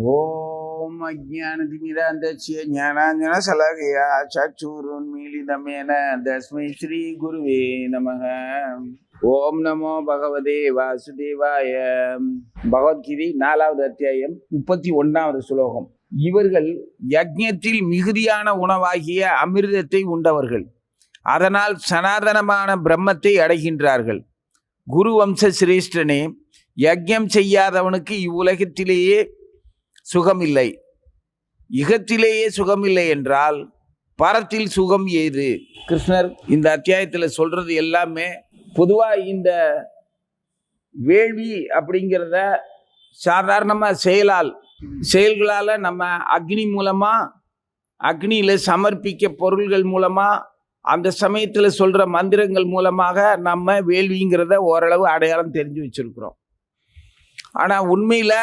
ஓம் அஜ்ஞானதிமிராந்தஸ்ய ஞானாஞ்சனசலாகயா சக்ஷுருன்மீலிதமேன தஸ்மை ஸ்ரீ குருவே நமக. ஓம் நமோ பகவதே வாசுதேவாய. பகவத்கீதை 4வது அத்தியாயம் 31வது ஸ்லோகம். இவர்கள் யஜ்ஞத்தில் மிகுதியான உணவாகிய அமிர்தத்தை உண்டவர்கள், அதனால் சனாதனமான பிரம்மத்தை அடைகின்றார்கள். குரு வம்ச சிரேஷ்டனே, யஜ்ஞம் செய்யாதவனுக்கு இவ்வுலகத்திலேயே சுகமில்லை. இகத்திலேயே சுகமில்லை என்றால் பரத்தில் சுகம் ஏது? கிருஷ்ணர் இந்த அத்தியாயத்தில் சொல்றது எல்லாமே பொதுவாக இந்த வேள்வி அப்படிங்கிறத சாதாரணமாக செயல்களால் நம்ம அக்னி மூலமாக, அக்னியில் சமர்ப்பிக்க பொருள்கள் மூலமாக, அந்த சமயத்தில் சொல்கிற மந்திரங்கள் மூலமாக நம்ம வேள்விங்கிறத ஓரளவு அடையாளம் தெரிஞ்சு வச்சுருக்குறோம். ஆனால் உண்மையில்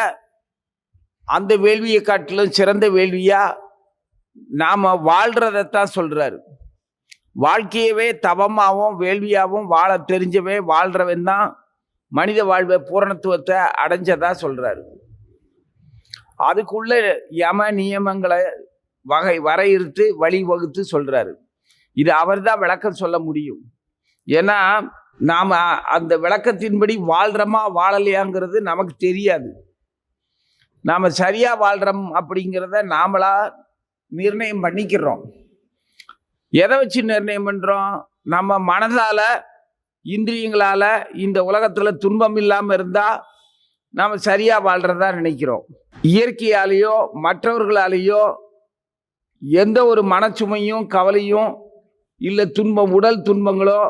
அந்த வேள்வியை காட்டிலும் சிறந்த வேள்வியா நாம் வாழ்கிறதைத்தான் சொல்கிறாரு. வாழ்க்கையவே தவமாகவும் வேள்வியாகவும் வாழ தெரிஞ்சவே வாழ்கிறவன் தான் மனித வாழ்வை பூரணத்துவத்தை அடைஞ்சதா சொல்கிறாரு. அதுக்குள்ள யம நியமங்களை வரையறுத்து வழிவகுத்து சொல்கிறாரு. இது அவர் தான் விளக்கம் சொல்ல முடியும். ஏன்னா நாம் அந்த விளக்கத்தின்படி வாழ்கிறோமா வாழலையாங்கிறது நமக்கு தெரியாது. நாம் சரியாக வாழ்கிறோம் அப்படிங்கிறத நாமளா நிர்ணயம் பண்ணிக்கிறோம். எதை வச்சு நிர்ணயம் பண்ணுறோம்? நம்ம மனதால், இந்திரியங்களால் இந்த உலகத்தில் துன்பம் இல்லாமல் இருந்தால் நாம் சரியாக வாழ்கிறதா நினைக்கிறோம். இயற்கையாலேயோ மற்றவர்களாலேயோ எந்த ஒரு மனச்சுமையும் கவலையும் இல்லை துன்பம், உடல் துன்பங்களோ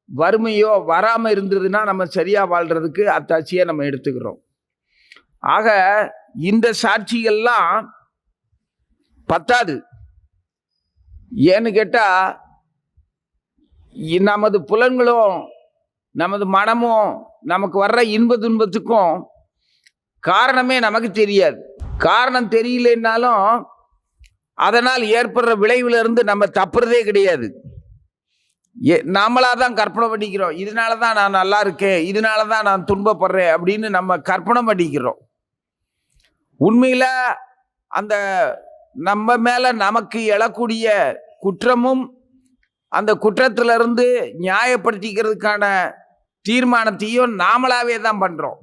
வறுமையோ வராமல் இருந்ததுன்னா நம்ம சரியாக வாழ்கிறதுக்கு அத்தாட்சியை நம்ம எடுத்துக்கிறோம். ஆக இந்த சாட்சிகள்லாம் பத்தாது. ஏன்னு கேட்டால் நமது புலன்களும் நமது மனமும் நமக்கு வர்ற இன்ப துன்பத்துக்கும் காரணமே நமக்கு தெரியாது. காரணம் தெரியலன்னாலும் அதனால் ஏற்படுற விளைவிலிருந்து நம்ம தப்புறதே கிடையாது. நம்மளாக தான் கற்பனை பண்ணிக்கிறோம். இதனால தான் நான் நல்லா இருக்கேன், இதனால தான் நான் துன்பப்படுறேன் அப்படின்னு நம்ம கற்பனை பண்ணிக்கிறோம். உண்மையில் அந்த நம்ம மேலே நமக்கு எழக்கூடிய குற்றமும் அந்த குற்றத்திலிருந்து நியாயப்படுத்திக்கிறதுக்கான தீர்மானத்தையும் நாமளாவே தான் பண்ணுறோம்.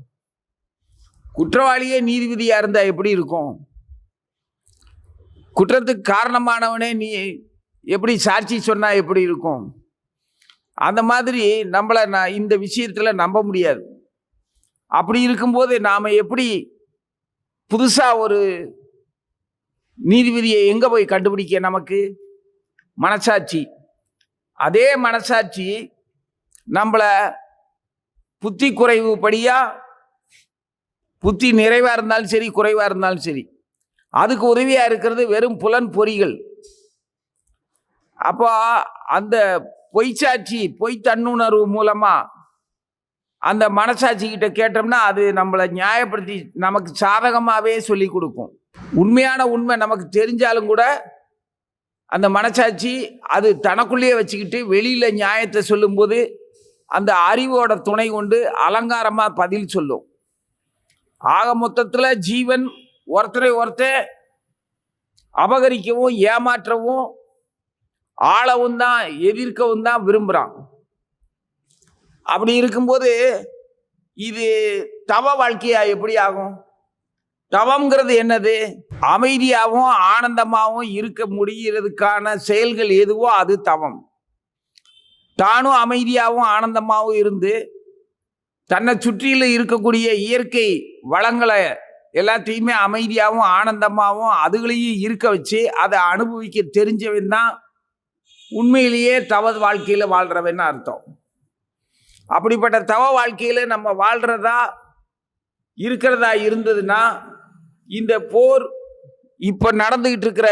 குற்றவாளியே நீதிபதியாக இருந்தால் எப்படி இருக்கும்? குற்றத்துக்கு காரணமானவனே நீ எப்படி சாட்சி சொன்னால் எப்படி இருக்கும்? அந்த மாதிரி நம்மளை இந்த விஷயத்தில் நம்ப முடியாது. அப்படி இருக்கும்போது நாம் எப்படி புதுசாக ஒரு நீதிபதியை எங்கே போய் கண்டுபிடிக்க? நமக்கு மனசாட்சி. அதே மனசாட்சி நம்மளை புத்தி குறைவு படியாக, புத்தி நிறைவாக இருந்தாலும் சரி குறைவாக இருந்தாலும் சரி, அதுக்கு உதவியாக இருக்கிறது வெறும் புலன் பொறிகள். அப்போ அந்த பொய்ச்சாட்சி, பொய் தன்னுணர்வு மூலமாக அந்த மனசாட்சி கிட்ட கேட்டோம்னா அது நம்மளை நியாயப்படுத்தி நமக்கு சாதகமாகவே சொல்லி கொடுக்கும். உண்மையான உண்மை நமக்கு தெரிஞ்சாலும் கூட அந்த மனசாட்சி அது தனக்குள்ளேயே வச்சுக்கிட்டு வெளியில் நியாயத்தை சொல்லும்போது அந்த அறிவோட துணை கொண்டு அலங்காரமாக பதில் சொல்லும். ஆக மொத்தத்தில் ஜீவன் ஒருத்தரை ஒருத்தர் அபகரிக்கவும் ஏமாற்றவும் ஆளவும் தான், எதிர்க்கவும் தான் விரும்புகிறான். அப்படி இருக்கும்போது இது தவ வாழ்க்கையா எப்படி ஆகும்? தவம்ங்கிறது என்னது? அமைதியாகவும் ஆனந்தமாகவும் இருக்க முடிகிறதுக்கான செயல்கள் எதுவோ அது தவம். தானும் அமைதியாகவும் ஆனந்தமாகவும் இருந்து தன்னை சுற்றியில் இருக்கக்கூடிய இயற்கை வளங்களை எல்லாத்தையுமே அமைதியாகவும் ஆனந்தமாகவும் அதுகளையும் இருக்க வச்சு அதை அனுபவிக்க தெரிஞ்சவன் தான் உண்மையிலேயே தவ வாழ்க்கையில் வாழ்கிறவன்னு அர்த்தம். அப்படிப்பட்ட தவ வாழ்க்கையில் நம்ம வாழ்கிறதா இருக்கிறதா இருந்ததுன்னா இந்த போர் இப்போ நடந்துக்கிட்டு இருக்கிற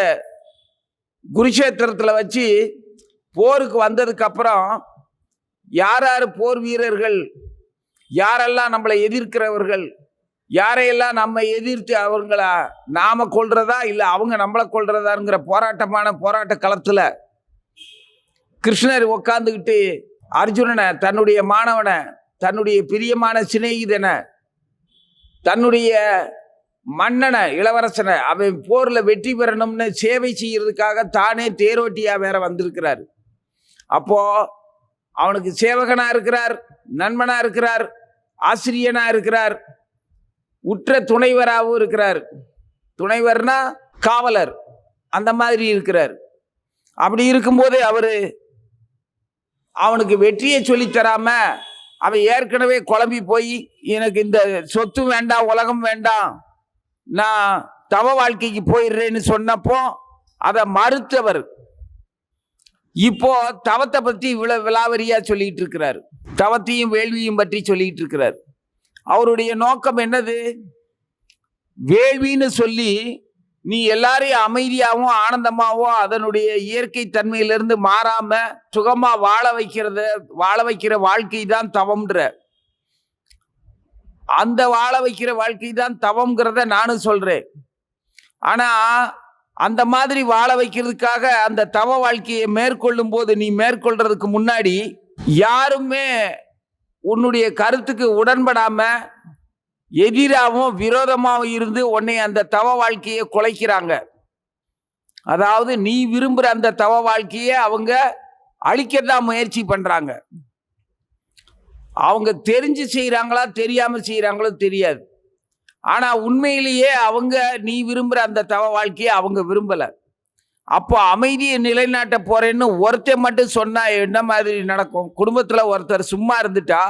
குருஷேத்திரத்தில் வச்சு போருக்கு வந்ததுக்கப்புறம் யார் யார் போர் வீரர்கள், யாரெல்லாம் நம்மளை எதிர்க்கிறவர்கள், யாரையெல்லாம் நம்ம எதிர்த்து அவங்கள நாம் கொள்றதா இல்லை அவங்க நம்மளை கொள்றதாங்கிற போராட்ட களத்தில் கிருஷ்ணர் உட்காந்துக்கிட்டு அர்ஜுனனை, தன்னுடைய மாணவனை, தன்னுடைய பிரியமான சிநேகிதனை, தன்னுடைய மன்னனை, இளவரசனை அவன் போர்ல வெற்றி பெறணும்னு சேவை செய்யறதுக்காக தானே தேரோட்டியா வேற வந்திருக்கிறார். அப்போ அவனுக்கு சேவகனா இருக்கிறார், நண்பனா இருக்கிறார், ஆசிரியனா இருக்கிறார், உற்ற துணைவராகவும் இருக்கிறார். துணைவர்னா காவலர், அந்த மாதிரி இருக்கிறார். அப்படி இருக்கும்போது அவனுக்கு வெற்றியை சொல்லித்தராம அவன் ஏற்கனவே குழம்பி போய் எனக்கு இந்த சொத்து வேண்டாம், உலகம் வேண்டாம், நான் தவ வாழ்க்கைக்கு போயிடுறேன்னு சொன்னப்போ அதை மறுத்தவர் இப்போ தவத்தை பற்றி விலாவரியா சொல்லிட்டு இருக்கிறார். தவத்தையும் வேள்வியும் பற்றி சொல்லிட்டு இருக்கிறார். அவருடைய நோக்கம் என்னது? வேள்வின்னு சொல்லி நீ எல்லாரையும் அமைதியாகவும் ஆனந்தமாகவும் அதனுடைய இயற்கை தன்மையிலிருந்து மாறாம சுகமா வாழ வைக்கிற வாழ்க்கை தான் தவம்ன்ற. அந்த வாழ வைக்கிற வாழ்க்கை தான் தவம்ங்கிறத நானும் சொல்றேன். ஆனா அந்த மாதிரி வாழ வைக்கிறதுக்காக அந்த தவ வாழ்க்கையை மேற்கொள்ளும் போது நீ மேற்கொள்றதுக்கு முன்னாடி யாருமே உன்னுடைய கருத்துக்கு உடன்படாம எதிராகவும் விரோதமாகவும் இருந்து உன்னை அந்த தவ வாழ்க்கையை குலைக்கிறாங்க. அதாவது நீ விரும்புகிற அந்த தவ வாழ்க்கையை அவங்க அழிக்கதான் முயற்சி பண்றாங்க. அவங்க தெரிஞ்சு செய்கிறாங்களா தெரியாம செய்கிறாங்களோ தெரியாது. ஆனா உண்மையிலேயே அவங்க நீ விரும்புகிற அந்த தவ வாழ்க்கையை அவங்க விரும்பலை. அப்போ அமைதியை நிலைநாட்ட போறேன்னு ஒருத்தர் மட்டும் சொன்னா என்ன மாதிரி நடக்கும்? குடும்பத்துல ஒருத்தர் சும்மா இருந்துட்டா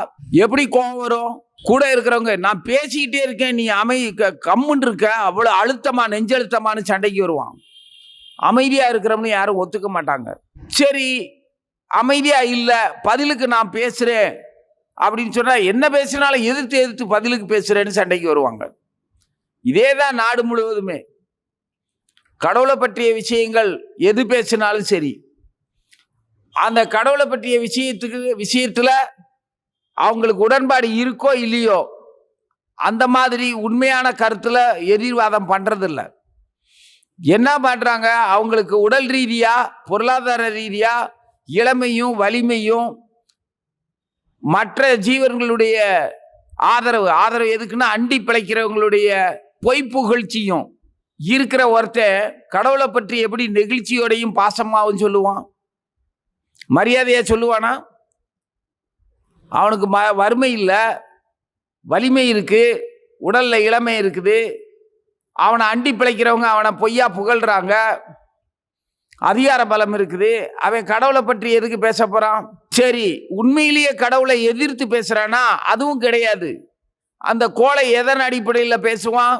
எப்படி கோபம் வரும்? கூட இருக்கிறவங்க நான் பேசிக்கிட்டே இருக்கேன், நீ கம்முன்னு இருக்க, அவ்வளோ அழுத்தமா நெஞ்சழுத்தமான சண்டைக்கு வருவான். அமைதியா இருக்கிறவனு யாரும் ஒத்துக்க மாட்டாங்க. சரி அமைதியா இல்லை, பதிலுக்கு நான் பேசுறேன் அப்படின்னு சொன்னா என்ன பேசினாலும் எதிர்த்து பதிலுக்கு பேசுறேன்னு சண்டைக்கு வருவாங்க. இதே தான் நாடு முழுவதுமே. கடவுளை பற்றிய விஷயங்கள் எது பேசினாலும் சரி, அந்த கடவுளை பற்றிய விஷயத்துல அவங்களுக்கு உடன்பாடு இருக்கோ இல்லையோ அந்த மாதிரி உண்மையான கருத்துல எதிர்வாதம் பண்றதில்ல. என்ன பண்றாங்க? அவங்களுக்கு உடல் ரீதியா பொருளாதார ரீதியா இளமையும் வலிமையும் மற்ற ஜீவர்களுடைய ஆதரவு எதுக்குன்னா அண்டி பிழைக்கிறவங்களுடைய பொய் புகழ்ச்சியும் இருக்கிற ஒருத்தன் கடவுளை பற்றி எப்படி நெகிழ்ச்சியோடையும் பாசமாகவும் சொல்லுவான், மரியாதையா சொல்லுவானா? அவனுக்கு வறுமை இல்லை, வலிமை இருக்கு, உடல்ல இளமை இருக்குது, அவனை அண்டி பிழைக்கிறவங்க அவனை பொய்யா புகழ்றாங்க, அதிகார பலம் இருக்குது. அவன் கடவுளை பற்றி எதுக்கு பேச போறான்? சரி உண்மையிலேயே கடவுளை எதிர்த்து பேசுறானா? அதுவும் கிடையாது. அந்த கோளை எதன் அடிப்படையில் பேசுவான்?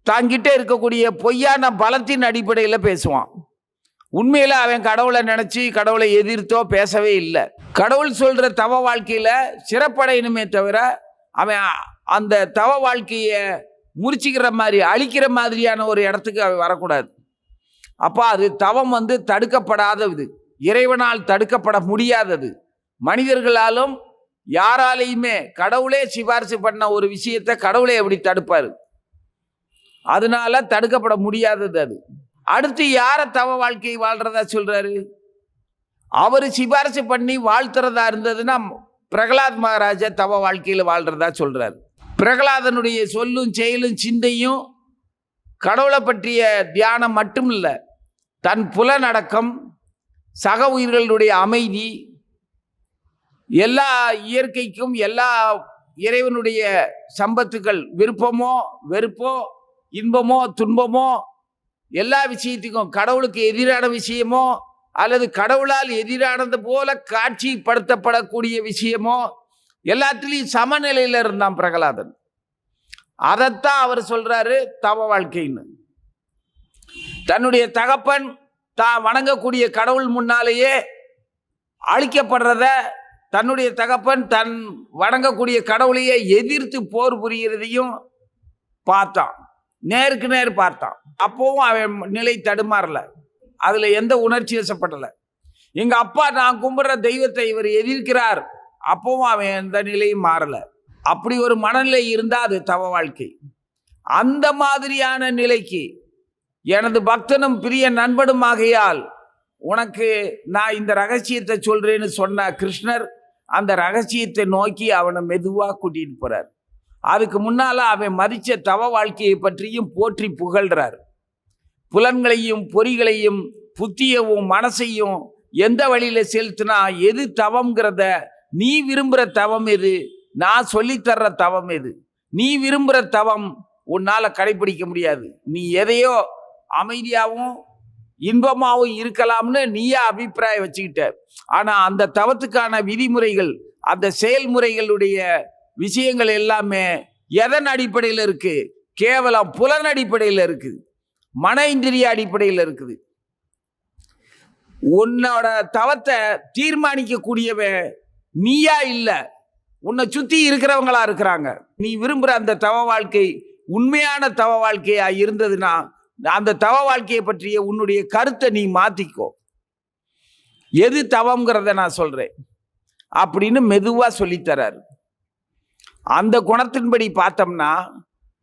தாங்கிட்டே இருக்கக்கூடிய பொய்யான பலத்தின் அடிப்படையில் பேசுவான். உண்மையில அவன் கடவுளை நினைச்சு கடவுளை எதிர்த்தோ பேசவே இல்லை. கடவுள் சொல்ற தவ வாழ்க்கையில சிறப்படையணுமே தவிர அவன் அந்த தவ வாழ்க்கையை முறிச்சிக்கிற மாதிரி அழிக்கிற மாதிரியான ஒரு இடத்துக்கு அவன் வரக்கூடாது. அப்போ அது தவம் தடுக்கப்படாதது, இறைவனால் தடுக்கப்பட முடியாதது. மனிதர்களாலும் யாராலையுமே கடவுளே சிபாரிசு பண்ண ஒரு விஷயத்தை கடவுளே எப்படி தடுப்பாரு? அதனால தடுக்கப்பட முடியாதது அது. அடுத்து யார தவ வாழ்க்கையை வாழ்றதா சொல்றாரு? அவரு சிபாரிசு பண்ணி வாழ்த்துறதா இருந்ததுன்னா பிரகலாத் மகாராஜா தவ வாழ்க்கையில வாழ்றதா சொல்றாரு. பிரகலாதனுடைய சொல்லும் செயலும் சிந்தையும் கடவுளை பற்றிய தியானம் மட்டும் இல்லை, தன் புலனடக்கம், சக உயிர்களுடைய அமைதி, எல்லா இயற்கைக்கும் எல்லா இறைவனுடைய சம்பத்துக்கள், விருப்பமோ வெறுப்போ இன்பமோ துன்பமோ எல்லா விஷயத்துக்கும், கடவுளுக்கு எதிரான விஷயமோ அல்லது கடவுளால் எதிரானது போல காட்சிப்படுத்தப்படக்கூடிய விஷயமோ எல்லாத்திலையும் சமநிலையில் இருந்தான் பிரகலாதன். அதைத்தான் அவர் சொல்றாரு தவ வாழ்க்கைன்னு. தன்னுடைய தகப்பன் தான் வணங்கக்கூடிய கடவுள் முன்னாலேயே அழிக்கப்படுறத, தன்னுடைய தகப்பன் தன் வணங்கக்கூடிய கடவுளையே எதிர்த்து போர் புரிகிறதையும் பார்த்தான், நேருக்கு நேர் பார்த்தான். அப்பவும் அவன் நிலை தடுமாறல, அதுல எந்த உணர்ச்சி வசப்படலை. எங்க அப்பா நான் கும்பிடுற தெய்வத்தை இவர் எதிர்க்கிறார், அப்பவும் அவன் எந்த நிலையும் மாறல. அப்படி ஒரு மனநிலை இருந்தா அது தவ வாழ்க்கை. அந்த மாதிரியான நிலைக்கு எனது பக்தனும் பிரிய நண்பனும் ஆகையால் உனக்கு நான் இந்த ரகசியத்தை சொல்றேன்னு சொன்ன கிருஷ்ணர் அந்த ரகசியத்தை நோக்கி அவனை மெதுவா கூட்டிட்டு போறார். அதுக்கு முன்னால அவன் மதிச்ச தவ வாழ்க்கையை பற்றியும் போற்றி புகழ்றார். புலன்களையும் பொறிகளையும் புத்தியவும் மனசையும் எந்த வழியில செலுத்தினா எது தவம்ங்கிறத, நீ விரும்புகிற தவம் எது, நான் சொல்லித்தர்ற தவம் எது, நீ விரும்புகிற தவம் உன்னால கடைபிடிக்க முடியாது. நீ எதையோ அமைதியாகவும் இன்பமாகவும் இருக்கலாம்னு நீயே அபிப்பிராயம் வச்சுக்கிட்ட. ஆனா அந்த தவத்துக்கான விதிமுறைகள், அந்த செயல்முறைகளுடைய விஷயங்கள் எல்லாமே எதன் அடிப்படையில் இருக்கு? கேவலம் புலன் அடிப்படையில் இருக்குது, மன இந்திரிய அடிப்படையில் இருக்குது. உன்னோட தவத்தை தீர்மானிக்க கூடியவன் நீயா இல்ல, உன்னை சுத்தி இருக்கிறவங்களா இருக்கிறாங்க. நீ விரும்புற அந்த தவ வாழ்க்கை உண்மையான தவ வாழ்க்கையா இருந்ததுன்னா அந்த தவ வாழ்க்கையை பற்றிய உன்னுடைய கருத்தை நீ மாத்திக்கோ. எது தவம்ங்கிறத நான் சொல்றேன் அப்படின்னு மெதுவா சொல்லித்தராரு. அந்த குணத்தின்படி பார்த்தோம்னா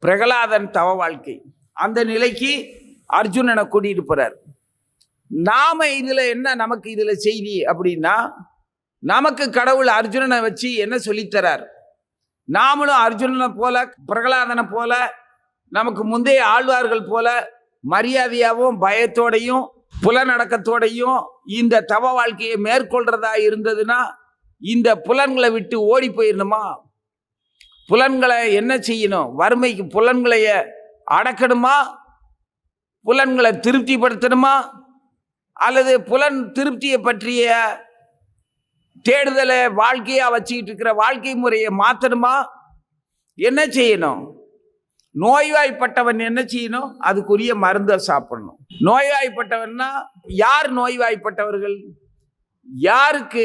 பிரகலாதன் தவ வாழ்க்கை அந்த நிலைக்கு அர்ஜுனனை கூட்டிட்டு போறார். நாம இதுல என்ன, நமக்கு இதுல செய்தி அப்படின்னா, நமக்கு கடவுள் அர்ஜுனனை வச்சு என்ன சொல்லித்தரார்? நாமளும் அர்ஜுனனை போல, பிரகலாதனை போல, நமக்கு முந்தைய ஆழ்வார்கள் போல மரியாதையாகவும் பயத்தோடையும் புலனடக்கத்தோடையும் இந்த தவ வாழ்க்கையை மேற்கொள்றதா இருந்ததுன்னா இந்த புலன்களை விட்டு ஓடி போயிடணுமா? புலன்களை என்ன செய்யணும்? வறுமைக்கு புலன்களைய அடக்கணுமா? புலன்களை திருப்திப்படுத்தணுமா? அல்லது புலன் திருப்தியை பற்றிய தேடுதலை வாழ்க்கையா வச்சுக்கிட்டு இருக்கிற வாழ்க்கை முறையை மாற்றணுமா? என்ன செய்யணும்? நோய்வாய்ப்பட்டவன் என்ன செய்யணும்? அதுக்குரிய மருந்தை சாப்பிடணும். நோய்வாய்ப்பட்டவன்னா யார் நோய்வாய்ப்பட்டவர்கள்? யாருக்கு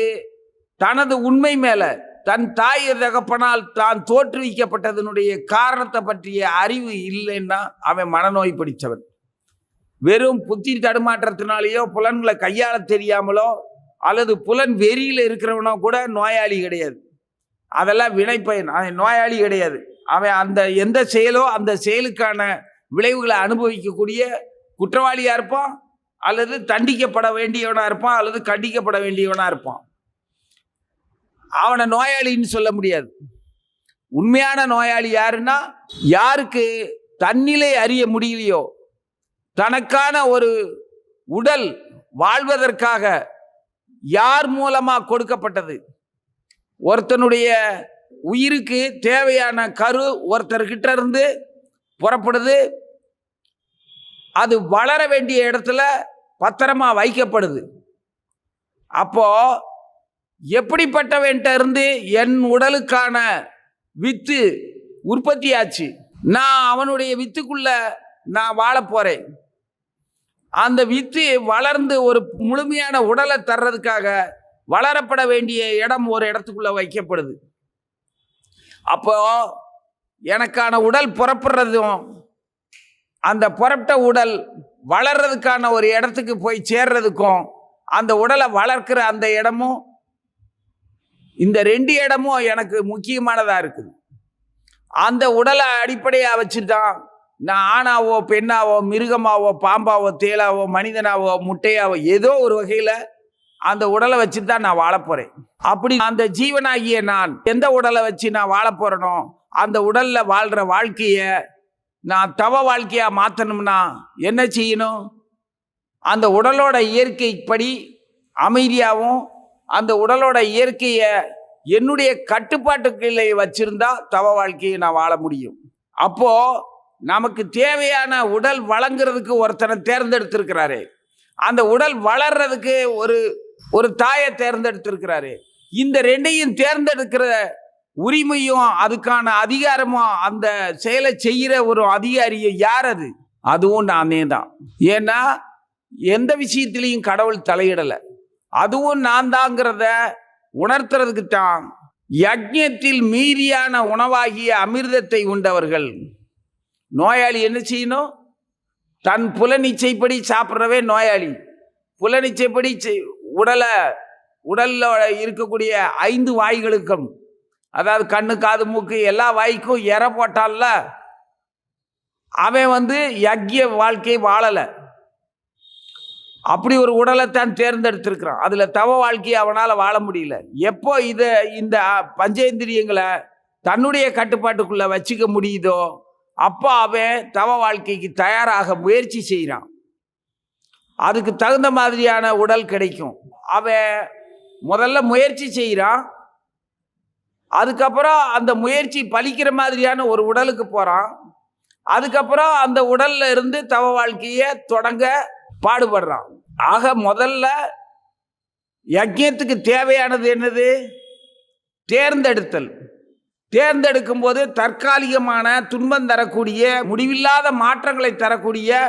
தனது உண்மை மேல, தன் தாய் தகப்பனால் தான் தோற்றுவிக்கப்பட்டதனுடைய காரணத்தை பற்றிய அறிவு இல்லைன்னா அவன் மனநோய் பிடிச்சவன். வெறும் புத்தி தடுமாற்றத்தினாலேயோ புலன்களை கையாள தெரியாமலோ அல்லது புலன் வெறியில் இருக்கிறவனோ கூட நோயாளி கிடையாது. அதெல்லாம் வினைப்பயன், அவன் நோயாளி கிடையாது. அவன் அந்த எந்த செயலோ அந்த செயலுக்கான விளைவுகளை அனுபவிக்கக்கூடிய குற்றவாளியா இருப்பான், அல்லது தண்டிக்கப்பட வேண்டியவனா இருப்பான், அல்லது கண்டிக்கப்பட வேண்டியவனா இருப்பான். அவனை நோயாளின்னு சொல்ல முடியாது. உண்மையான நோயாளி யாருன்னா, யாருக்கு தன்னிலை அறிய முடியலையோ, தனக்கான ஒரு உடல் வாழ்வதற்காக யார் மூலமா கொடுக்கப்பட்டது, ஒருத்தனுடைய உயிருக்கு தேவையான கரு ஒருத்தர்கிட்ட இருந்து புறப்படுது, அது வளர வேண்டிய இடத்துல பத்திரமா வைக்கப்படுது. அப்போ எப்படிப்பட்டவன்கிட்ட இருந்து என் உடலுக்கான வித்து உற்பத்தி ஆச்சு, நான் அவனுடைய வித்துக்குள்ள நான் வாழ போறேன். அந்த வித்து வளர்ந்து ஒரு முழுமையான உடலை தர்றதுக்காக வளரப்பட வேண்டிய இடம் ஒரு இடத்துக்குள்ள வைக்கப்படுது. அப்போ எனக்கான உடல் புறப்படுறதும் அந்த புறப்பட்ட உடல் வளர்றதுக்கான ஒரு இடத்துக்கு போய் சேர்றதுக்கும் அந்த உடலை வளர்க்கிற அந்த இடமும், இந்த ரெண்டு இடமும் எனக்கு முக்கியமானதா இருக்குது. அந்த உடலை அடிப்படையா வச்சுதான் நான் ஆணாவோ பெண்ணாவோ மிருகமாவோ பாம்பாவோ தேளாவோ மனிதனாவோ முட்டையாவோ ஏதோ ஒரு வகையில் அந்த உடலை வச்சுட்டு தான் நான் வாழ போறேன். அப்படி அந்த ஜீவனாகிய நான் எந்த உடலை வச்சு நான் வாழ போறேனோ அந்த உடல்ல வாழ்ற வாழ்க்கைய நான் தவ வாழ்க்கையா மாற்றணும்னா என்ன செய்யணும்? அந்த உடலோட இயற்கைப்படி அமைதியாகவும் அந்த உடலோட இயற்கையை என்னுடைய கட்டுப்பாட்டுக்குள்ளே வச்சிருந்தா தவ வாழ்க்கையை நான் வாழ முடியும். அப்போ நமக்கு தேவையான உடல் வழங்குறதுக்கு ஒருத்தனை தேர்ந்தெடுத்திருக்கிறாரு. அந்த உடல் வளர்றதுக்கு ஒரு தாயை தேர்ந்தெடுத்திருக்கிறாரு. இந்த ரெண்டையும் தேர்ந்தெடுக்கிற உரிமையும் அதுக்கான அதிகாரமும் அந்த செயலை செய்கிற ஒரு அதிகாரியை யார்? அதுவும் நானே தான். ஏன்னா எந்த விஷயத்திலையும் கடவுள் தலையிடலை, அதுவும் நான் தாங்கிறத உணர்த்துறதுக்கு தான் யஜ்ஞத்தில் மீறியான உணவாகிய அமிர்தத்தை உண்டவர்கள். நோயாளி என்ன செய்யணும்? தன் புலனிச்சைப்படி சாப்பிட்றவே நோயாளி. புலனிச்சைப்படி உடல்ல இருக்கக்கூடிய 5 வாய்களுக்கும், அதாவது கண்ணு காது மூக்கு எல்லா வாய்க்கும் எற போட்டான்ல, அவன் யஜ்ய வாழ்க்கை வாழலை. அப்படி ஒரு உடலைத்தான் தேர்ந்தெடுத்திருக்கிறான். அதுல தவ வாழ்க்கையை அவனால் வாழ முடியல. எப்போ இந்த பஞ்சேந்திரியங்களை தன்னுடைய கட்டுப்பாட்டுக்குள்ள வச்சுக்க முடியுதோ அப்போ அவன் தவ வாழ்க்கைக்கு தயாராக முயற்சி செய்கிறான். அதுக்கு தகுந்த மாதிரியான உடல் கிடைக்கும். அவன் முதல்ல முயற்சி செய்கிறான், அதுக்கப்புறம் அந்த முயற்சி பலிக்கிற மாதிரியான ஒரு உடலுக்கு போகிறான், அதுக்கப்புறம் அந்த உடல்ல இருந்து தவ வாழ்க்கையை தொடங்க பாடுபடுறான். ஆக முதல்ல யஜ்ஞத்துக்கு தேவையானது என்னது? தேர்ந்தெடுத்தல். தேர்ந்தெடுக்கும் போது தற்காலிகமான துன்பம் தரக்கூடிய, முடிவில்லாத மாற்றங்களை தரக்கூடிய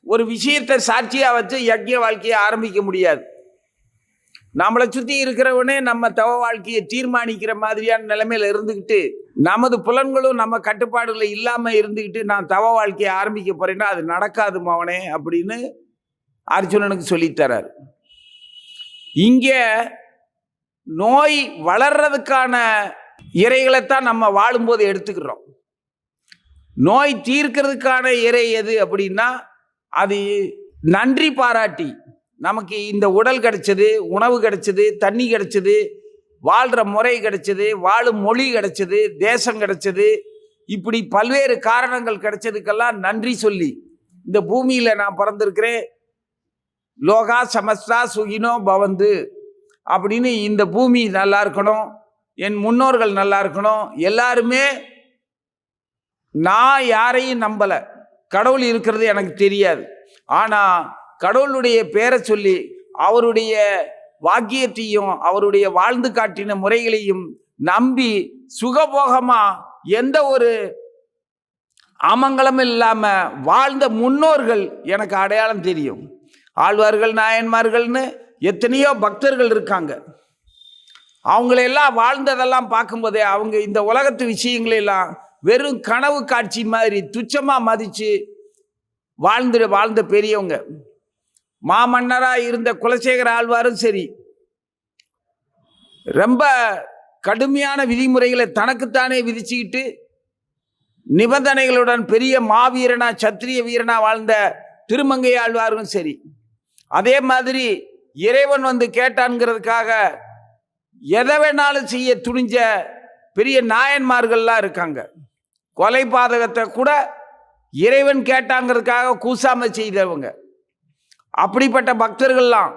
ஒரு விஷயத்தை சாட்சியா வச்சு யஜ்ஞ வாழ்க்கையை ஆரம்பிக்க முடியாது. நம்மளை சுற்றி இருக்கிறவனே நம்ம தவ வாழ்க்கையை தீர்மானிக்கிற மாதிரியான நிலைமையில இருந்துக்கிட்டு, நமது புலன்களும் நம்ம கட்டுப்பாடுகளை இல்லாம இருந்துக்கிட்டு நான் தவ வாழ்க்கையை ஆரம்பிக்க போறேன்னா அது நடக்காது மவனே அப்படின்னு அர்ஜுனனுக்கு சொல்லித்தரார். இங்கே நோய் வளர்றதுக்கான இறைகளைத்தான் நம்ம வாழும்போது எடுத்துக்கிறோம். நோய் தீர்க்கிறதுக்கான இறை எது அப்படின்னா அது நன்றி பாராட்டி, நமக்கு இந்த உடல் கிடைச்சது, உணவு கிடைச்சது, தண்ணி கிடைச்சது, வாழ்கிற முறை கிடைச்சது, வாழும் மொழி கிடைச்சது, தேசம் கிடைச்சது, இப்படி பல்வேறு காரணங்கள் கிடைச்சதுக்கெல்லாம் நன்றி சொல்லி இந்த பூமியில் நான் பிறந்திருக்கிறேன், லோகா சமஸ்தா சுகினோ பவந்து அப்படின்னு இந்த பூமி நல்லா இருக்கணும், என் முன்னோர்கள் நல்லா இருக்கணும். எல்லாருமே, நான் யாரையும் நம்பலை, கடவுள் இருக்கிறது எனக்கு தெரியாது, ஆனால் கடவுளுடைய பேரை சொல்லி அவருடைய வாக்கியத்தையும் அவருடைய வாழ்ந்து காட்டின முறைகளையும் நம்பி சுகபோகமா எந்த ஒரு அமங்கலமும் இல்லாம வாழ்ந்த முன்னோர்கள் எனக்கு அடையாளம் தெரியும். ஆழ்வார்கள், நாயன்மார்கள்னு எத்தனையோ பக்தர்கள் இருக்காங்க. அவங்களெல்லாம் வாழ்ந்ததெல்லாம் பார்க்கும்போதே அவங்க இந்த உலகத்து விஷயங்களெல்லாம் வெறும் கனவு காட்சி மாதிரி துச்சமாக மதித்து வாழ்ந்த பெரியவங்க. மாமன்னராக இருந்த குலசேகர ஆழ்வாரும் சரி, ரொம்ப கடுமையான விதிமுறைகளை தனக்குத்தானே விதிச்சுக்கிட்டு நிபந்தனைகளுடன் பெரிய மாவீரனா சத்திரிய வீரனா வாழ்ந்த திருமங்கை ஆழ்வாரும் சரி, அதே மாதிரி இறைவன் வந்து கேட்டான்ங்கிறதுக்காக எதை வேணாலும் செய்ய துணிஞ்ச பெரிய நாயன்மார்கள்லாம் இருக்காங்க. கொலை பாதகத்தை கூட இறைவன் கேட்டாங்கிறதுக்காக கூசாம செய்தவங்க. அப்படிப்பட்ட பக்தர்கள்லாம்,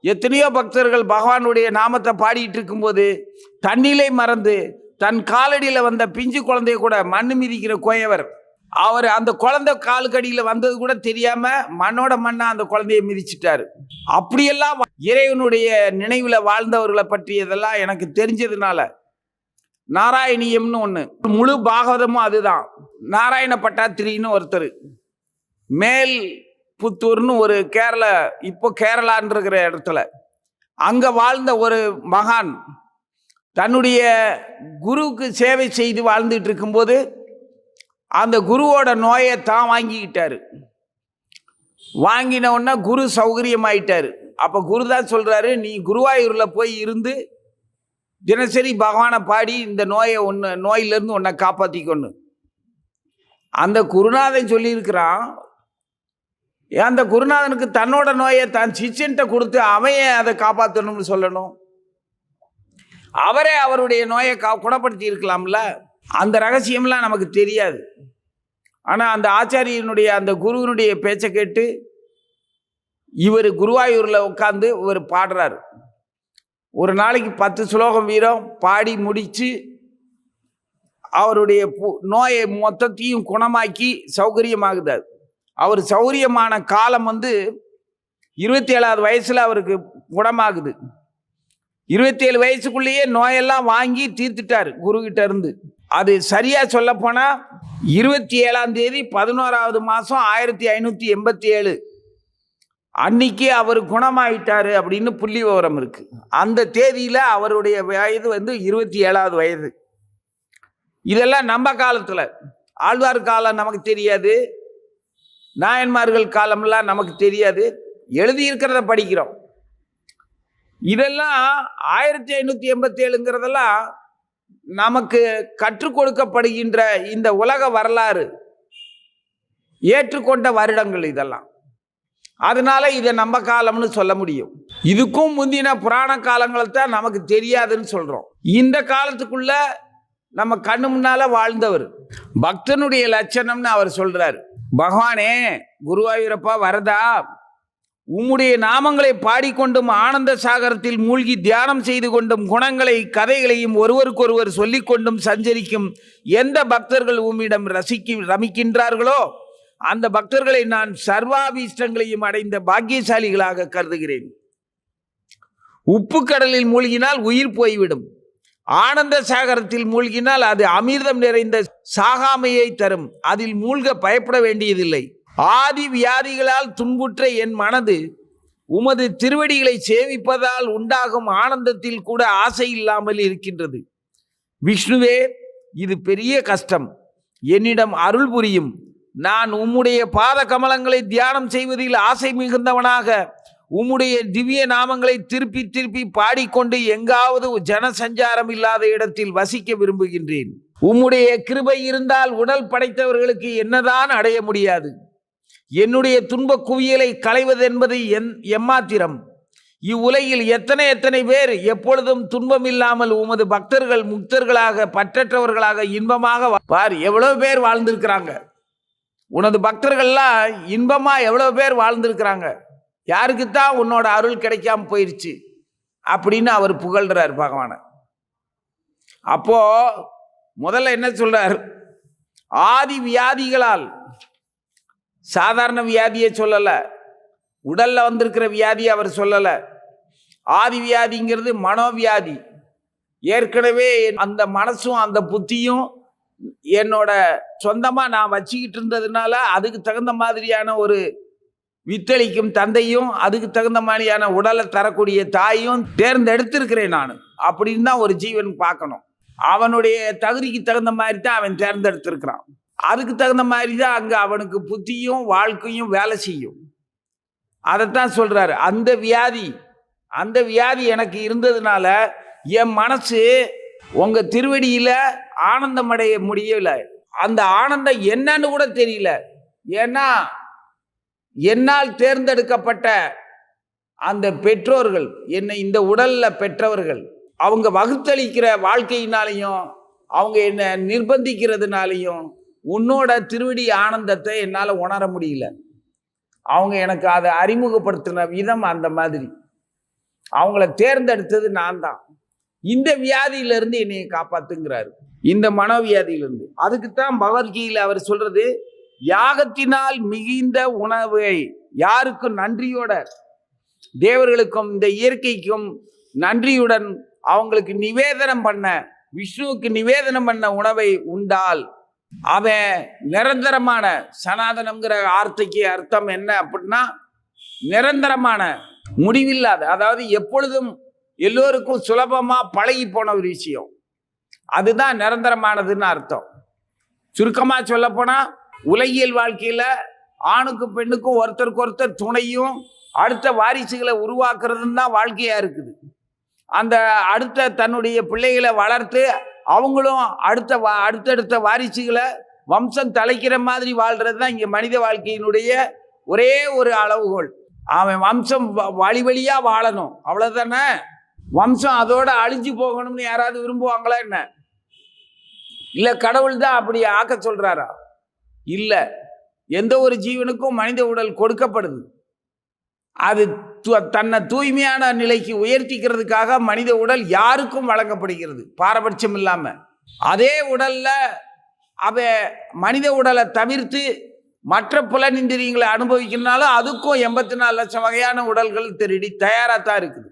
எத்தனையோ பக்தர்கள் பகவானுடைய நாமத்தை பாடிட்டு இருக்கும்போது தண்ணிலே மறந்து தன் காலடியில் வந்த பிஞ்சு குழந்தைய கூட மண்ணு மிதிக்கிற கோயவர், அவர் அந்த குழந்தை காலுக்கடியில் வந்தது கூட தெரியாம மண்ணோட மண்ணா அந்த குழந்தைய மிதிச்சிட்டாரு. அப்படியெல்லாம் இறைவனுடைய நினைவுல வாழ்ந்தவர்களை பற்றியதெல்லாம் எனக்கு தெரிஞ்சதுனால நாராயணியம்னு ஒன்று, முழு பாகவதமும் அதுதான். நாராயண பட்டாத்திரின்னு ஒருத்தர், மேல் புத்தூர்னு ஒரு இப்போ கேரளான்னு இருக்கிற இடத்துல அங்கே வாழ்ந்த ஒரு மகான் தன்னுடைய குருவுக்கு சேவை செய்து வாழ்ந்துட்டு இருக்கும்போது அந்த குருவோட நோயை தான் வாங்கிக்கிட்டாரு. வாங்கின உடனே குரு சௌகரியமாயிட்டாரு. அப்போ குரு தான் சொல்கிறாரு, நீ குருவாயூரில் போய் இருந்து தினசரி பகவானை பாடி இந்த நோயிலிருந்து உன்னை காப்பாற்றிக்கொண்டு. அந்த குருநாதன் சொல்லியிருக்கிறான், அந்த குருநாதனுக்கு தன்னோட நோயை தான் சிச்சன்ட்ட கொடுத்து அவன் அதை காப்பாற்றணும்னு சொல்லணும்? அவரே அவருடைய நோயை குணப்படுத்தி இருக்கலாம்ல. அந்த ரகசியம்லாம் நமக்கு தெரியாது. ஆனால் அந்த ஆச்சாரியனுடைய அந்த குருவினுடைய பேச்சை கேட்டு இவர் குருவாயூரில் உட்காந்து இவர் பாடுறாரு. ஒரு நாளைக்கு 10 ஸ்லோகம் வீரம் பாடி முடித்து அவருடைய நோயை மொத்தத்தையும் குணமாக்கி சௌகரியமாகுது. அவர் சௌகரியமான காலம் 27வது வயசில் அவருக்கு குணமாகுது. 27 வயசுக்குள்ளேயே நோயெல்லாம் வாங்கி தீர்த்துட்டார் குருகிட்ட இருந்து. அது சரியா சொல்ல போனா 27ஆம் தேதி 11வது மாதம் 1587 அன்னைக்கு அவர் குணமாயிட்டாரு அப்படின்னு புள்ளி விவரம் இருக்கு. அந்த தேதியில அவருடைய வயது 27வது வயது. இதெல்லாம் நம்ம காலத்துல, ஆழ்வார் காலம் நமக்கு தெரியாது, நாயன்மார்கள் காலம்லாம் நமக்கு தெரியாது, எழுதியிருக்கிறத படிக்கிறோம். இதெல்லாம் 1587ங்கிறதெல்லாம் நமக்கு கற்றுக் கொடுக்கப்படுகின்ற இந்த உலக வரலாறு ஏற்றுக்கொண்ட வருடங்கள் இதெல்லாம். அதனால இதை நம்ம காலம்னு சொல்ல முடியும். இதுக்கும் முந்தின புராண காலங்களை தான் நமக்கு தெரியாதுன்னு சொல்றோம். இந்த காலத்துக்குள்ள நம்ம கண்ணு முன்னால வாழ்ந்தவர். பக்தனுடைய லட்சணம்னு அவர் சொல்றாரு. பகவானே குருவாயூரப்பா வரதா, உம்முடைய நாமங்களை பாடிக்கொண்டும் ஆனந்த சாகரத்தில் மூழ்கி தியானம் செய்து கொண்டும் குணங்களை கதைகளையும் ஒருவருக்கொருவர் சொல்லிக் கொண்டும் சஞ்சரிக்கும் எந்த பக்தர்கள் உம்மிடம் ரமிக்கின்றார்களோ அந்த பக்தர்களை நான் சர்வாபீஷ்டங்களையும் அடைந்த பாக்கியசாலிகளாக கருதுகிறேன். உப்பு கடலில் மூழ்கினால் உயிர் போய்விடும், ஆனந்த சாகரத்தில் மூழ்கினால் அது அமிர்தம் நிறைந்த சாகாமையை தரும், அதில் மூழ்க பயப்பட வேண்டியதில்லை. ஆதி வியாதிகளால் துன்புற்ற என் மனது உமது திருவடிகளை சேவிப்பதால் உண்டாகும் ஆனந்தத்தில் கூட ஆசை இல்லாமல் இருக்கின்றது. விஷ்ணுவே, இது பெரிய கஷ்டம், என்னிடம் அருள் புரியும். நான் உம்முடைய பாத கமலங்களை தியானம் செய்வதில் ஆசை மிகுந்தவனாக உம்முடைய திவ்ய நாமங்களை திருப்பி திருப்பி பாடிக்கொண்டு எங்காவது ஜனசஞ்சாரம் இல்லாத இடத்தில் வசிக்க விரும்புகின்றேன். உம்முடைய கிருபை இருந்தால் உடல் படைத்தவர்களுக்கு என்னதான் அடைய முடியாது. என்னுடைய துன்ப குவியலை களைவதென்பது எம்மாத்திரம். இவ்வுலகில் எத்தனை பேர் எப்பொழுதும் துன்பம் இல்லாமல் உமது பக்தர்கள் முக்தர்களாக பற்றற்றவர்களாக இன்பமாக பார். எவ்வளவு பேர் வாழ்ந்திருக்கிறாங்க, உனது பக்தர்கள்லாம் இன்பமா எவ்வளவு பேர் வாழ்ந்திருக்கிறாங்க. யாருக்குத்தான் உன்னோட அருள் கிடைக்காம போயிருச்சு அப்படின்னு அவர் புகழ்றார் பகவான. அப்போ முதல்ல என்ன சொல்றார், ஆதி வியாதிகளால், சாதாரண வியாதியை சொல்லல, உடல்ல வந்திருக்கிற வியாதியை அவர் சொல்லல. ஆதி வியாதிங்கிறது மனோவியாதி. ஏற்கனவே அந்த மனசும் அந்த புத்தியும் என்னோட சொந்தமா நான் வச்சுக்கிட்டு இருந்ததுனால அதுக்கு தகுந்த மாதிரியான ஒரு வித்தளிக்கும் தந்தையும் அதுக்கு தகுந்த மாதிரியான உடலை தரக்கூடிய தாயும் தேர்ந்தெடுத்திருக்கிறேன் நான் அப்படின்னு தான் ஒரு ஜீவன் பார்க்கணும். அவனுடைய தகுதிக்கு தகுந்த மாதிரி தான் அவன் தேர்ந்தெடுத்திருக்கிறான். அதுக்கு தகுந்த மாதிரி தான் அங்கே அவனுக்கு புத்தியும் வாழ்க்கையும் வேலை செய்யும். அதைத்தான் சொல்றாரு. அந்த வியாதி எனக்கு இருந்ததுனால என் மனசு உங்க திருவடியில ஆனந்தம் அடைய முடியல. அந்த ஆனந்தம் என்னன்னு கூட தெரியல. ஏன்னா என்னால் தேர்ந்தெடுக்கப்பட்ட அந்த பெற்றோர்கள், என்னை இந்த உடல்ல பெற்றவர்கள், அவங்க வகுத்தளிக்கிற வாழ்க்கையினாலையும் அவங்க என்னை நிர்பந்திக்கிறதுனாலையும் உன்னோட திருவடி ஆனந்தத்தை என்னால் உணர முடியல. அவங்க எனக்கு அதை அறிமுகப்படுத்தின விதம் அந்த மாதிரி. அவங்கள தேர்ந்தெடுத்தது நான் தான். இந்த வியாதியிலிருந்து என்னை காப்பாத்துங்கிறாரு, இந்த மனோவியாதியிலிருந்து. அதுக்குத்தான் பகவத்கீதையில் அவர் சொல்றது, யாகத்தினால் மிகுந்த உணவை யாருக்கும் நன்றியோட, தேவர்களுக்கும் இந்த இயற்கைக்கும் நன்றியுடன் அவங்களுக்கு நிவேதனம் பண்ண, விஷ்ணுவுக்கு நிவேதனம் பண்ண உணவை உண்டால் அவன் நிரந்தரமான, சனாதனம்ங்கிற வார்த்தைக்கு அர்த்தம் என்ன அப்படின்னா நிரந்தரமான, முடிவில்லாத, அதாவது எப்பொழுதும் எல்லோருக்கும் சுலபமா பழகி போன ஒரு விஷயம், அதுதான் நிரந்தரமானதுன்னு அர்த்தம். சுருக்கமா சொல்ல போனா உலகியல் வாழ்க்கையில ஆணுக்கும் பெண்ணுக்கும் ஒருத்தருக்கு ஒருத்தர் துணையும் அடுத்த வாரிசுகளை உருவாக்குறதுன்னு தான் வாழ்க்கையா இருக்குது. அந்த அடுத்த தன்னுடைய பிள்ளைகளை வளர்த்து அவங்களும் அடுத்தடுத்த வாரிசுகளை வம்சம் தலைக்கிற மாதிரி வாழ்றது தான் இங்க மனித வாழ்க்கையினுடைய ஒரே ஒரு அளவுகோல். அவன் வம்சம் வழி வழியா வாழணும், அவ்வளவுதானே. வம்சம் அதோட அழிஞ்சு போகணும்னு யாராவது விரும்புவாங்களா என்ன? இல்ல கடவுள் தான் அப்படி ஆக்க சொல்றாரா? இல்ல. எந்த ஒரு ஜீவனுக்கும் மனித உடல் கொடுக்கப்படுது. அது தன்னை தூய்மையான நிலைக்கு உயர்த்திக்கிறதுக்காக மனித உடல் யாருக்கும் வழங்கப்படுகிறது, பாரபட்சம் இல்லாம. அதே உடல்ல அவ மனித உடலை தவிர்த்து மற்ற புலனிந்திரியங்களை அனுபவிக்கிறதுனால அதுக்கும் 84 லட்சம் வகையான உடல்கள் தயாராத்தான் இருக்குது.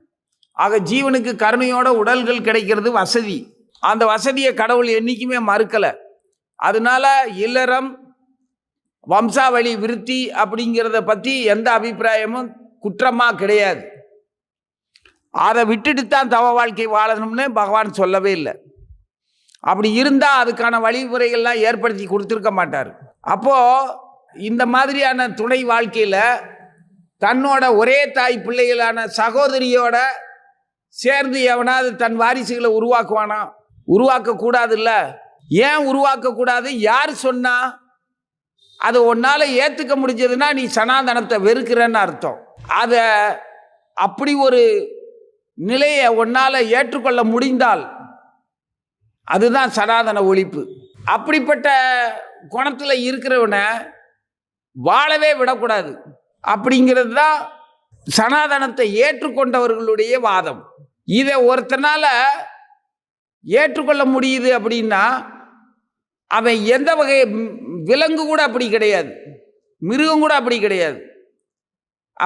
ஆக ஜீவனுக்கு கருணையோட உடல்கள் கிடைக்கிறது வசதி. அந்த வசதியை கடவுள் என்னைக்குமே மறுக்கல. அதனால இல்லறம் வம்சாவளி விருத்தி அப்படிங்கிறத பத்தி எந்த அபிப்பிராயமும் குற்றமா கிடையாது. அதை விட்டுட்டு தான் தவ வாழ்க்கை வாழணும்னு பகவான் சொல்லவே இல்லை. அப்படி இருந்தா அதுக்கான வழிமுறைகள்லாம் ஏற்படுத்தி கொடுத்துருக்க மாட்டார். அப்போ இந்த மாதிரியான துணை வாழ்க்கையில தன்னோட ஒரே தாய் பிள்ளைகளான சகோதரியோட சேர்ந்து எவனாவது தன் வாரிசுகளை உருவாக்குவானா? உருவாக்க கூடாது. இல்ல, ஏன் உருவாக்க கூடாது? யார் சொன்னா? அதை உன்னால ஏத்துக்க முடிஞ்சதுன்னா நீ சனாதனத்தை வெறுக்கிறன்னு அர்த்தம். அத அப்படி ஒரு நிலையை உன்னால ஏற்றுக்கொள்ள முடிந்தால் அதுதான் சனாதன ஒழிப்பு. அப்படிப்பட்ட குணத்தில் இருக்கிறவனை வாழவே விடக்கூடாது அப்படிங்கிறது தான் சனாதனத்தை ஏற்றுக்கொண்டவர்களுடைய வாதம். இதை ஒருத்தனால ஏற்றுக்கொள்ள முடியுது அப்படின்னா அவன் எந்த வகை விலங்கு கூட அப்படி கிடையாது, மிருகம் கூட அப்படி கிடையாது.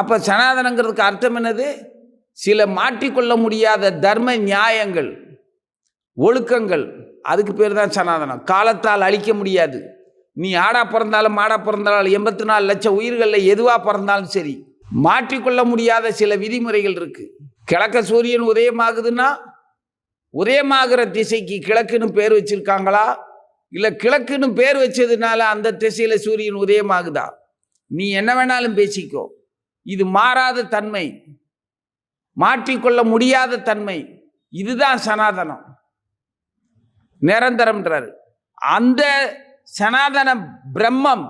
அப்போ சனாதனங்கிறதுக்கு அர்த்தம் என்னது? சில மாற்றிக்கொள்ள முடியாத தர்ம நியாயங்கள், ஒழுக்கங்கள், அதுக்கு பேர் தான் சனாதனம். காலத்தால் அழிக்க முடியாது. நீ ஆடா பிறந்தாலும் மாடா பிறந்தாலும் 84 லட்சம் உயிர்களில் எதுவாக பிறந்தாலும் சரி, மாற்றிக்கொள்ள முடியாத சில விதிமுறைகள் இருக்கு. கிழக்க சூரியன் உதயமாகுதுன்னா உதயமாகிற திசைக்கு கிழக்குன்னு பேர் வச்சிருக்காங்களா, இல்லை கிழக்குன்னு பேர் வச்சதுனால அந்த திசையில சூரியன் உதயமாகுதா? நீ என்ன வேணாலும் பேசிக்கோ. இது மாறாத தன்மை, மாற்றிக்கொள்ள முடியாத தன்மை. இதுதான் சனாதனம், நிரந்தரம்ன்றார். அந்த சனாதன பிரம்மம்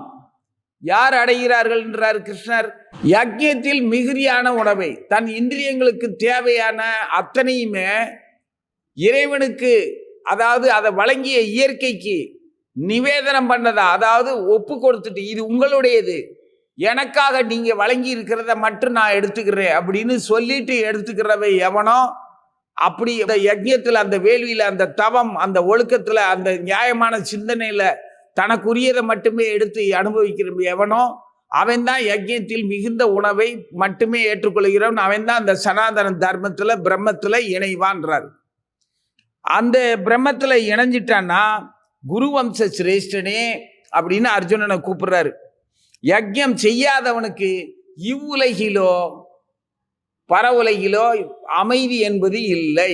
யார் அடைகிறார்கள் என்றார் கிருஷ்ணர்? யஜ்ஞத்தில் மிகுதியான உணவை, தன் இந்திரியங்களுக்கு தேவையான அத்தனையுமே இறைவனுக்கு, அதாவது அதை வழங்கிய இயற்கைக்கு நிவேதனம் பண்ணதா, அதாவது ஒப்பு கொடுத்துட்டு இது உங்களுடையது, எனக்காக நீங்க வழங்கி இருக்கிறத மட்டும் நான் எடுத்துக்கிறேன் அப்படின்னு சொல்லிட்டு எடுத்துக்கிறவை எவனோ, அப்படி அந்த யஜ்ஞத்தில், அந்த வேள்வியில், அந்த தவம், அந்த ஒழுக்கத்தில், அந்த நியாயமான சிந்தனையில் தனக்குரியதை மட்டுமே எடுத்து அனுபவிக்கிற எவனோ அவன் தான் யஜ்ஞத்தில் மிகுந்த உணவை மட்டுமே ஏற்றுக்கொள்கிறவன். அவன் தான் அந்த சனாதன தர்மத்தில் பிரம்மத்தில் இணைவான்றார். அந்த பிரம்மத்தில் இணைஞ்சிட்டான்னா குருவம்ச சிரேஷ்டனே அப்படின்னு அர்ஜுனனை கூப்பிடுறாரு. யஜ்ஞம் செய்யாதவனுக்கு இவ்வுலகிலோ பர உலகிலோ அமைதி என்பது இல்லை,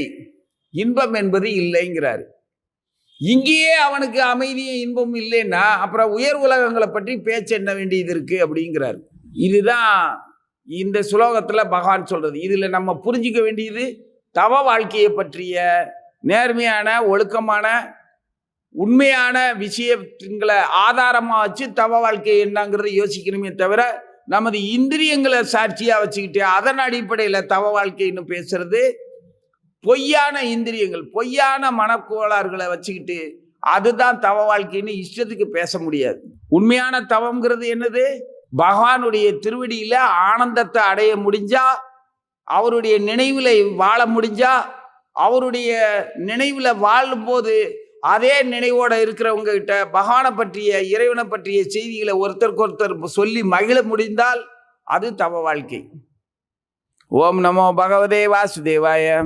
இன்பம் என்பது இல்லைங்கிறாரு. இங்கேயே அவனுக்கு அமைதியும் இன்பமும் இல்லைன்னா அப்புறம் உயர் உலகங்களை பற்றி பேச்சு என்ன வேண்டியது இருக்கு அப்படிங்கிறார். இதுதான் இந்த ஸ்லோகத்தில் பகவான் சொல்றது. இதில் நம்ம புரிஞ்சிக்க வேண்டியது தவ வாழ்க்கையை பற்றிய நேர்மையான, ஒழுக்கமான, உண்மையான விஷயங்களை ஆதாரமாக வச்சு தவ வாழ்க்கை என்னங்கிறத யோசிக்கணுமே தவிர நமது இந்திரியங்களை சாட்சியாக வச்சுக்கிட்டு அதன் அடிப்படையில் தவ வாழ்க்கைன்னு பேசுறது பொய்யான இந்திரியங்கள், பொய்யான மனக்கோளாறுகளை வச்சுக்கிட்டு அதுதான் தவ வாழ்க்கைன்னு இஷ்டத்துக்கு பேச முடியாது. உண்மையான தவம்ங்கிறது என்னது? பகவானுடைய திருவடியில ஆனந்தத்தை அடைய முடிஞ்சா, அவருடைய நினைவுல வாழ முடிஞ்சா, அவருடைய நினைவுல வாழும்போது அதே நினைவோட இருக்கிறவங்க கிட்ட பகவானை பற்றிய, இறைவனை பற்றிய செய்திகளை ஒருத்தருக்கு ஒருத்தர் சொல்லி மகிழ முடிந்தால் அது தவ வாழ்க்கை. ஓம் நமோ பகவதே வாசுதேவாய.